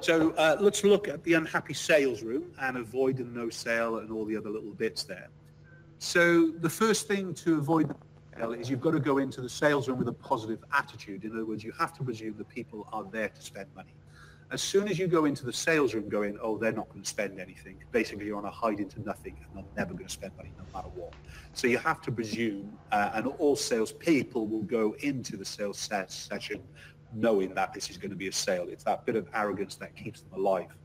So let's look at the unhappy sales room and avoid the no sale and all the other little bits there. So the first thing to avoid the sale is you've got to go into the sales room with a positive attitude. In other words, you have to presume that people are there to spend money. As soon as you go into the sales room going, oh, they're not going to spend anything, basically you're on a hide into nothing and they're never going to spend money no matter what. So you have to presume, and all sales people will go into the sales session knowing that this is going to be a sale. It's that bit of arrogance that keeps them alive.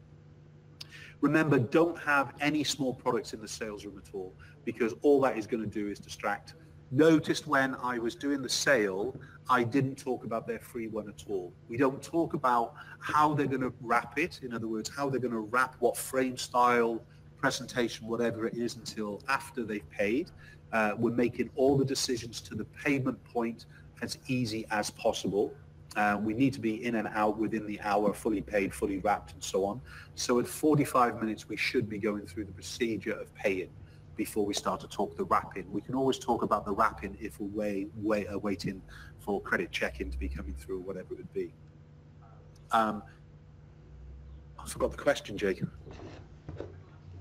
Remember, don't have any small products in the sales room at all, because all that is going to do is distract. Noticed when I was doing the sale, I didn't talk about their free one at all. We don't talk about how they're going to wrap it. In other words, how they're going to wrap what frame style, presentation, whatever it is, until after they've paid. We're making all the decisions to the payment point as easy as possible. We need to be in and out within the hour, fully paid, fully wrapped, and so on. So at 45 minutes, we should be going through the procedure of paying before we start to talk the wrapping. We can always talk about the wrapping if we're waiting for credit check-in to be coming through, whatever it would be. I forgot the question, Jake.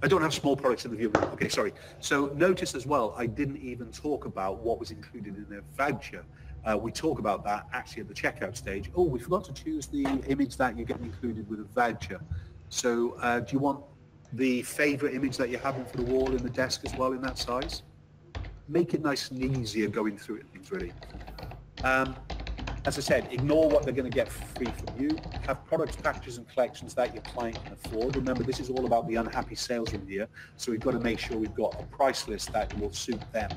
I don't have small products in the view. Okay, sorry. So notice as well, I didn't even talk about what was included in their voucher. We talk about that actually at the checkout stage. Oh, we forgot to choose the image that you're getting included with a voucher. So do you want the favorite image that you're having for the wall in the desk as well in that size? Make it nice and easier going through it and things really. As I said, ignore what they're going to get free from you. Have products, packages and collections that your client can afford. Remember, this is all about the unhappy sales room here, so we've got to make sure we've got a price list that will suit them.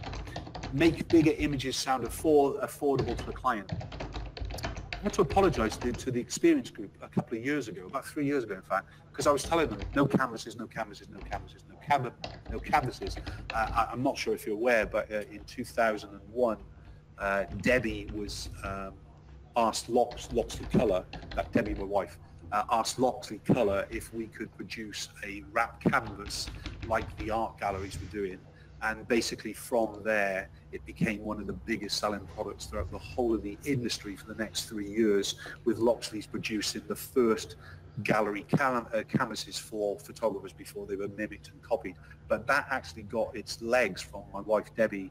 Make bigger images sound affordable to the client. I had to apologize to the Xperience group a couple of years ago, about 3 years ago in fact, because I was telling them no canvases, no canvases, no canvases, no canvases. I'm not sure if you're aware, but in 2001, Debbie was asked Loxley Colour, Debbie, my wife, asked Loxley Colour if we could produce a wrap canvas like the art galleries were doing. And basically from there, it became one of the biggest selling products throughout the whole of the industry for the next 3 years, with Loxley's producing the first gallery canvases for photographers before they were mimicked and copied. But that actually got its legs from my wife, Debbie.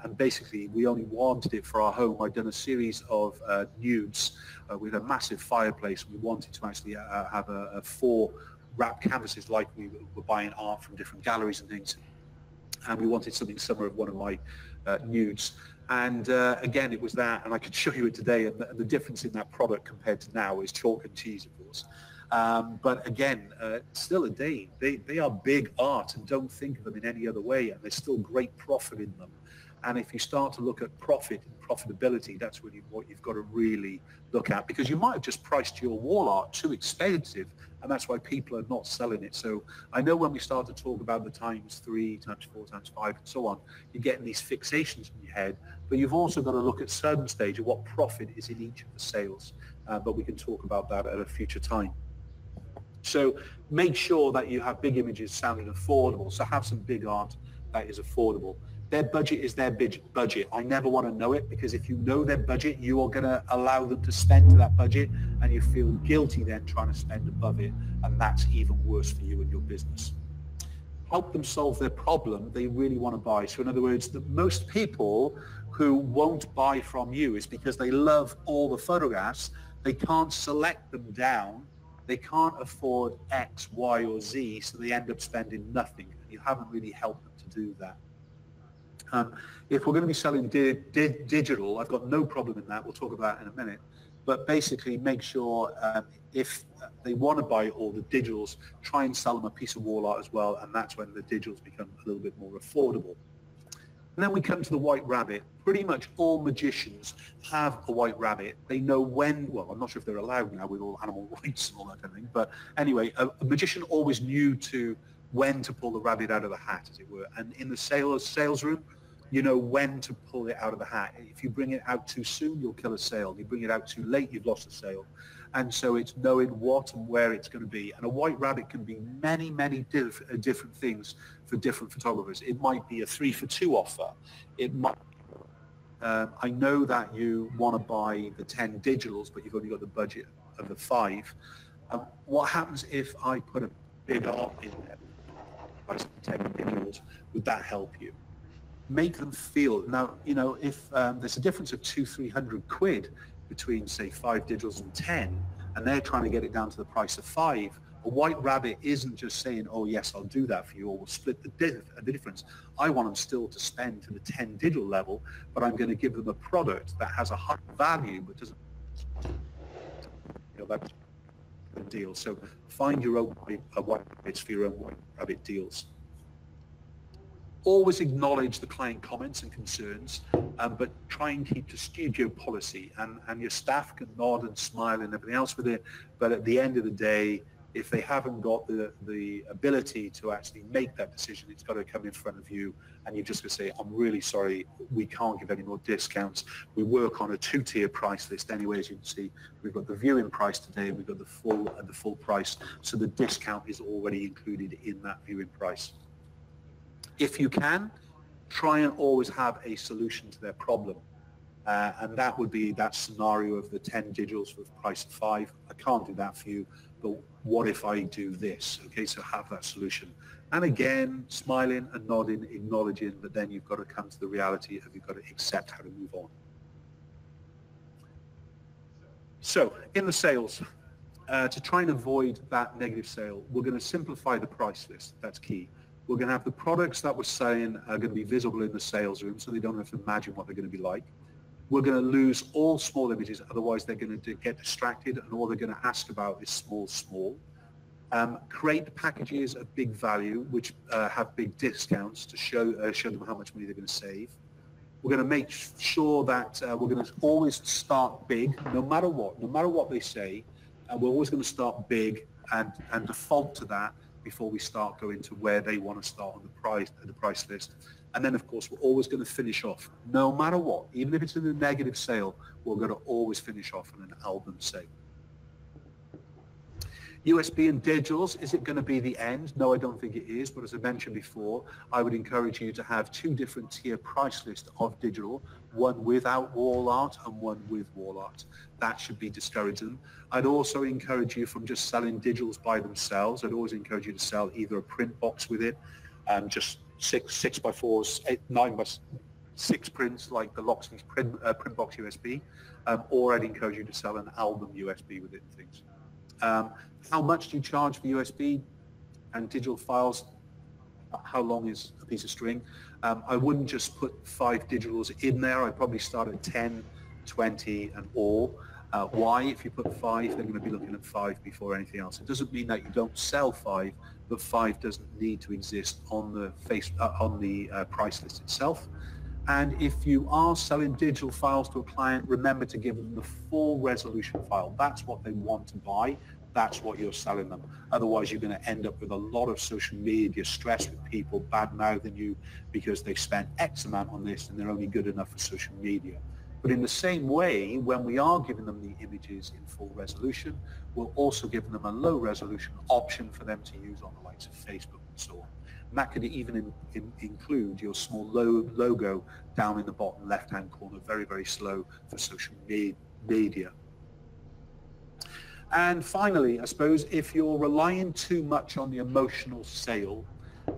And basically, we only wanted it for our home. I'd done a series of nudes with a massive fireplace. We wanted to actually have 4 wrap canvases like we were buying art from different galleries and things. And we wanted something similar of one of my nudes. And again, it was that, and I could show you it today, and the difference in that product compared to now is chalk and cheese, of course. But again, still a day, they are big art, and don't think of them in any other way, and there's still great profit in them. And if you start to look at profit and profitability, that's really what you've got to really look at, because you might have just priced your wall art too expensive, and that's why people are not selling it. So I know when we start to talk about the times 3, times 4, times 5, and so on, you're getting these fixations in your head, but you've also got to look at some stage of what profit is in each of the sales. But we can talk about that at a future time. So make sure that you have big images sounding affordable. So have some big art that is affordable. Their budget is their budget. I never want to know it, because if you know their budget, you are going to allow them to spend to that budget, and you feel guilty then trying to spend above it, and that's even worse for you and your business. Help them solve their problem they really want to buy. So in other words, most people who won't buy from you is because they love all the photographs, they can't select them down, they can't afford X, Y, or Z, so they end up spending nothing. You haven't really helped them to do that. If we're going to be selling digital, I've got no problem in that. We'll talk about it in a minute. But basically, make sure if they want to buy all the digitals, try and sell them a piece of wall art as well, and that's when the digitals become a little bit more affordable. And then we come to the white rabbit. Pretty much all magicians have a white rabbit. They know when, well, I'm not sure if they're allowed now with all animal rights and all that kind of thing, but anyway, a magician always knew when to pull the rabbit out of the hat, as it were. And in the sales room, you know when to pull it out of the hat. If you bring it out too soon, you'll kill a sale. You bring it out too late, you've lost a sale. And so it's knowing what and where it's going to be. And a white rabbit can be many, many different things for different photographers. It might be a 3-for-2 offer. It might. I know that you want to buy the 10 digitals, but you've only got the budget of the 5. What happens if I put a big art in there, price of 10 digitals? Would that help you? Make them feel, now, you know, if there's a difference of 200-300 quid between, say, 5 digitals and 10, and they're trying to get it down to the price of 5, a white rabbit isn't just saying, oh yes, I'll do that for you, or we'll split the difference. I want them still to spend to the 10 digital level, but I'm going to give them a product that has a high value but doesn't, you know, that's a deal. So find your own white rabbits for your own white rabbit deals. Always acknowledge the client comments and concerns, but try and keep the studio policy, and your staff can nod and smile and everything else with it, but at the end of the day, if they haven't got the ability to actually make that decision, it's got to come in front of you, and you've just got to say, I'm really sorry, we can't give any more discounts. We work on a 2-tier price list anyway, as you can see. We've got the viewing price today, we've got the full price, so the discount is already included in that viewing price. If you can, try and always have a solution to their problem. And that would be that scenario of the 10 digitals for the price of 5. I can't do that for you, but what if I do this? Okay, so have that solution. And again, smiling and nodding, acknowledging, but then you've got to come to the reality of you've got to accept how to move on. So in the sales, to try and avoid that negative sale, we're going to simplify the price list. That's key. We're going to have the products that we're selling are going to be visible in the sales room, so they don't have to imagine what they're going to be like. We're going to lose all small images, otherwise they're going to get distracted, and all they're going to ask about is small, small. Create packages of big value, which have big discounts to show them how much money they're going to save. We're going to make sure that we're going to always start big, no matter what they say. We're always going to start big and default to that before we start going to where they want to start on the price list. And then, of course, we're always going to finish off, no matter what. Even if it's in a negative sale, we're going to always finish off on an album sale. USB and digitals, is it going to be the end? No, I don't think it is. But as I mentioned before, I would encourage you to have 2 different tier price lists of digital, one without wall art and one with wall art. That should be discouraging. I'd also encourage you from just selling digitals by themselves. I'd always encourage you to sell either a print box with it, just 6x4s, 9x6 prints like the Locksmith's print box USB, or I'd encourage you to sell an album USB with it and things. How much do you charge for USB and digital files? How long is a piece of string? I wouldn't just put 5 digitals in there. I'd probably start at 10, 20 and all. Why? If you put 5, they're going to be looking at 5 before anything else. It doesn't mean that you don't sell 5, but 5 doesn't need to exist on the price list itself. And if you are selling digital files to a client, remember to give them the full resolution file. That's what they want to buy. That's what you're selling them. Otherwise, you're going to end up with a lot of social media stress with people bad-mouthing you because they've spent X amount on this and they're only good enough for social media. But in the same way, when we are giving them the images in full resolution, we're also giving them a low resolution option for them to use on the likes of Facebook and so on. And that could even include your small logo down in the bottom left-hand corner, very, very slow for social media. And finally, I suppose if you're relying too much on the emotional sale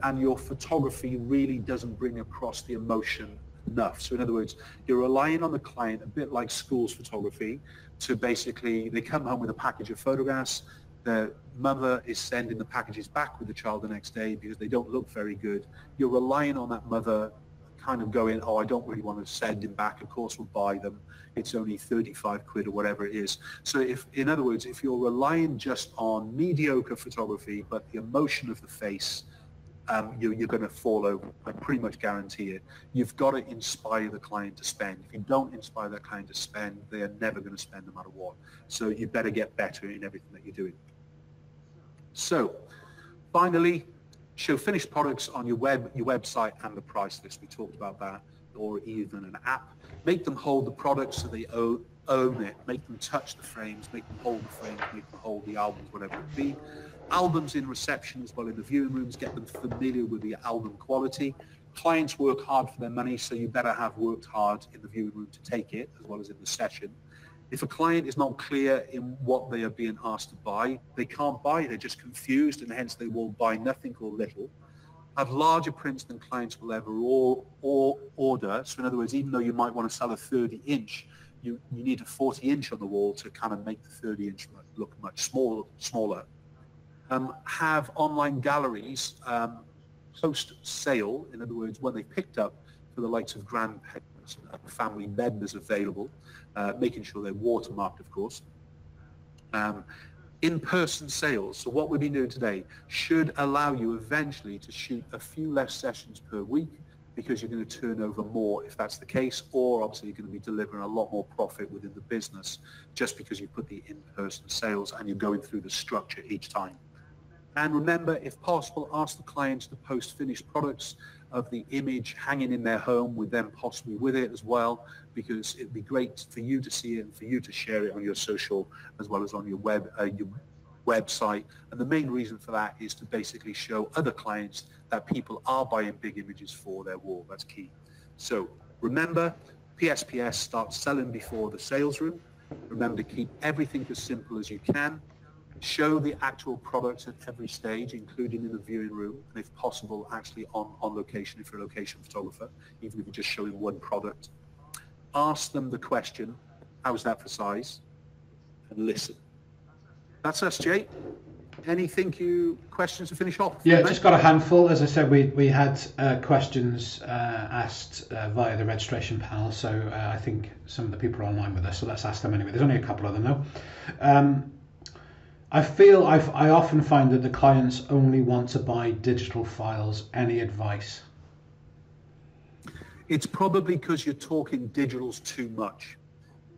and your photography really doesn't bring across the emotion enough. So in other words, you're relying on the client, a bit like schools photography, to basically, they come home with a package of photographs, the mother is sending the packages back with the child the next day because they don't look very good. You're relying on that mother kind of going, oh, I don't really want to send him back. Of course, we'll buy them. It's only 35 quid or whatever it is. So if, in other words, if you're relying just on mediocre photography, but the emotion of the face, you're going to fall over. I pretty much guarantee it. You've got to inspire the client to spend. If you don't inspire that client to spend, they are never going to spend no matter what. So you better get better in everything that you're doing. So finally, show finished products on your website and the price list. We talked about that, or even an app. Make them hold the product so they own it. Make them touch the frames, make them hold the frames, make them hold the albums, whatever it be. Albums in reception as well in the viewing rooms, get them familiar with the album quality. Clients work hard for their money, so you better have worked hard in the viewing room to take it, as well as in the session. If a client is not clear in what they are being asked to buy, they can't buy. They're just confused, and hence they will buy nothing or little. Have larger prints than clients will ever or order. So in other words, even though you might want to sell a 30-inch, you need a 40-inch on the wall to kind of make the 30-inch look much smaller. Have online galleries post-sale, in other words, when they've picked up for the likes of grandparents and family members available, making sure they're watermarked, of course. In-person sales, so what we've been doing today, should allow you eventually to shoot a few less sessions per week because you're going to turn over more if that's the case, or obviously you're going to be delivering a lot more profit within the business just because you put the in-person sales and you're going through the structure each time. And remember, if possible, ask the clients to post finished products of the image hanging in their home with them possibly with it as well, because it'd be great for you to see it and for you to share it on your social as well as on your website. And the main reason for that is to basically show other clients that people are buying big images for their wall. That's key. So remember, PSPS starts selling before the sales room. Remember to keep everything as simple as you can. Show the actual products at every stage, including in the viewing room, and if possible, actually on location if you're a location photographer, even if you're just showing one product. Ask them the question, how's that for size? And listen. That's us, Jay. Questions to finish off? Yeah, just got a handful. As I said, we had questions asked via the registration panel, so I think some of the people are online with us, so let's ask them anyway. There's only a couple of them though. I often find that the clients only want to buy digital files. Any advice? It's probably because you're talking digitals too much.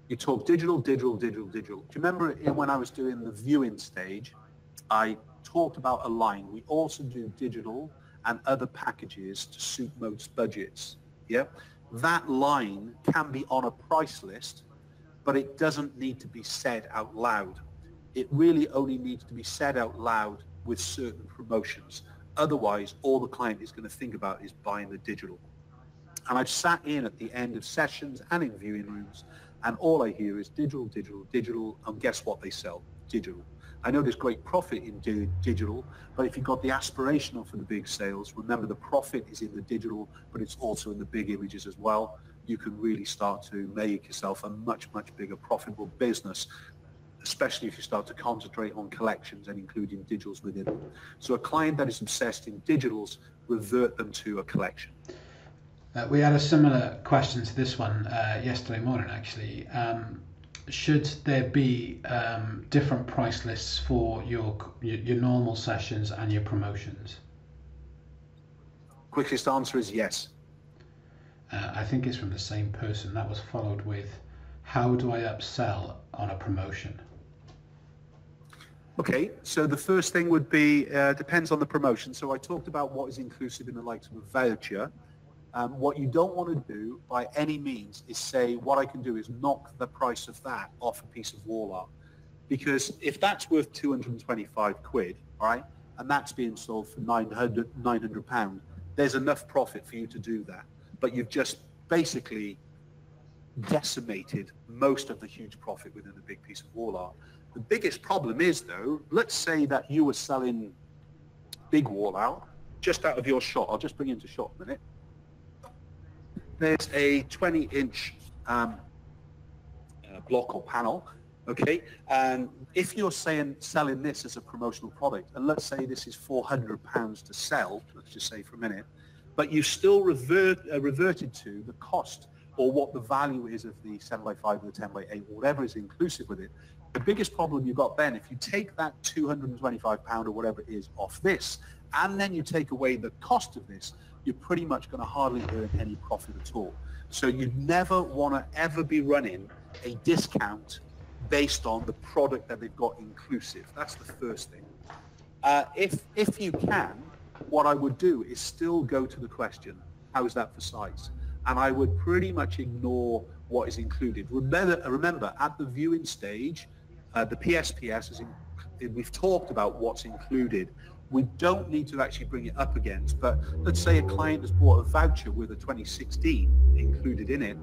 You talk digital. Do you remember when I was doing the viewing stage, I talked about a line. We also do digital and other packages to suit most budgets. Yeah, that line can be on a price list, but it doesn't need to be said out loud. It really only needs to be said out loud with certain promotions. Otherwise, all the client is going to think about is buying the digital. And I've sat in at the end of sessions and in viewing rooms, and all I hear is digital, and guess what they sell? Digital. I know there's great profit in digital, but if you've got the aspirational for the big sales, remember the profit is in the digital, but it's also in the big images as well. You can really start to make yourself a much, much bigger profitable business, especially if you start to concentrate on collections and including digitals within it. So a client that is obsessed in digitals, revert them to a collection. We had a similar question to this one yesterday morning, actually. Should there be different price lists for your normal sessions and your promotions? Quickest answer is yes. I think it's from the same person. That was followed with, how do I upsell on a promotion? Okay, so the first thing would be, depends on the promotion. So I talked about what is inclusive in the likes of a voucher. What you don't want to do by any means is say, what I can do is knock the price of that off a piece of wall art. Because if that's worth 225 quid, all right, and that's being sold for 900 pounds, there's enough profit for you to do that. But you've just basically decimated most of the huge profit within a big piece of wall art. The biggest problem is, though, let's say that you were selling big wall art just out of your shot. I'll just bring you into shot a minute. There's a 20-inch block or panel, okay? And if you're selling this as a promotional product, and let's say this is £400 to sell, let's just say for a minute, but you still reverted to the cost or what the value is of the 7x5 or the 10x8, whatever is inclusive with it. The biggest problem you got then, if you take that £225 or whatever it is off this, and then you take away the cost of this, you're pretty much going to hardly earn any profit at all. So you never want to ever be running a discount based on the product that they've got inclusive. That's the first thing. If you can, what I would do is still go to the question, how is that for size? And I would pretty much ignore what is included. Remember at the viewing stage, the PSPS, we've talked about what's included. We don't need to actually bring it up against, but let's say a client has bought a voucher with a 2016 included in it.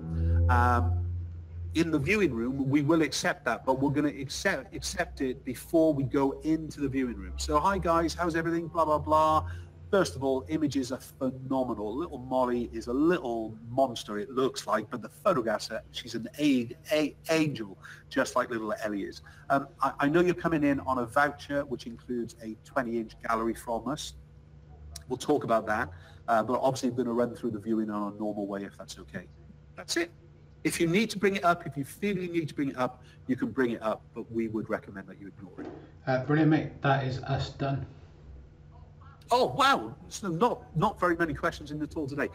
in the viewing room, we will accept that, but we're going to accept it before we go into the viewing room. So, hi guys, how's everything? Blah, blah, blah. First of all, images are phenomenal. Little Molly is a little monster, it looks like, but the photographs, she's an angel, just like little Ellie is. I know you're coming in on a voucher, which includes a 20-inch gallery from us. We'll talk about that, but obviously we're going to run through the viewing on a normal way, if that's okay. That's it. If you need to bring it up, if you feel you need to bring it up, you can bring it up, but we would recommend that you ignore it. Brilliant, mate. That is us done. Oh, wow. So not very many questions in the talk today.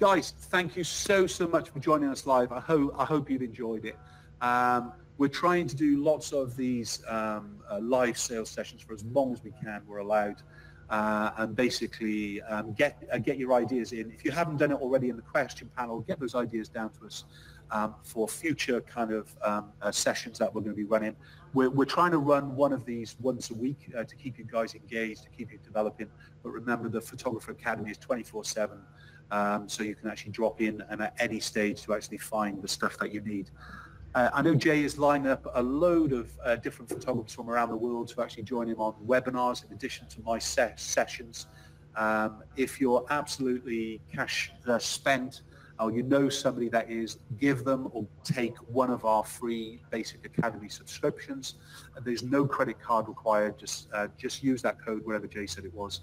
Guys, thank you so much for joining us live. I hope you've enjoyed it. We're trying to do lots of these live sales sessions for as long as we can. We're allowed. And basically get your ideas in. If you haven't done it already in the question panel, get those ideas down to us for future kind of sessions that we're going to be running. We're trying to run one of these once a week to keep you guys engaged, to keep you developing. But remember, the Photographer Academy is 24/7, so you can actually drop in and at any stage to actually find the stuff that you need. I know Jay is lining up a load of different photographers from around the world to actually join him on webinars in addition to my sessions. If you're absolutely cash spent, or you know somebody that is, give them or take one of our free Basic Academy subscriptions. There's no credit card required. Just use that code, wherever Jay said it was.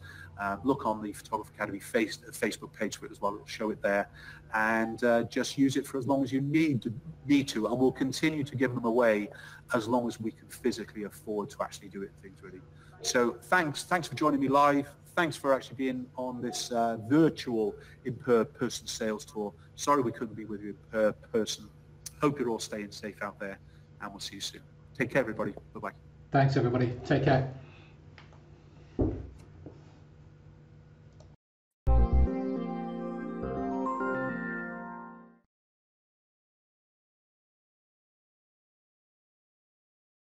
Look on the Photographer Academy Facebook page for it as well. It'll show it there. And just use it for as long as you need to. And we'll continue to give them away as long as we can physically afford to actually do it and things really. So thanks for joining me live. Thanks for actually being on this virtual in-person sales tour. Sorry we couldn't be with you in person. Hope you're all staying safe out there, and we'll see you soon. Take care, everybody. Bye-bye. Thanks, everybody. Take care.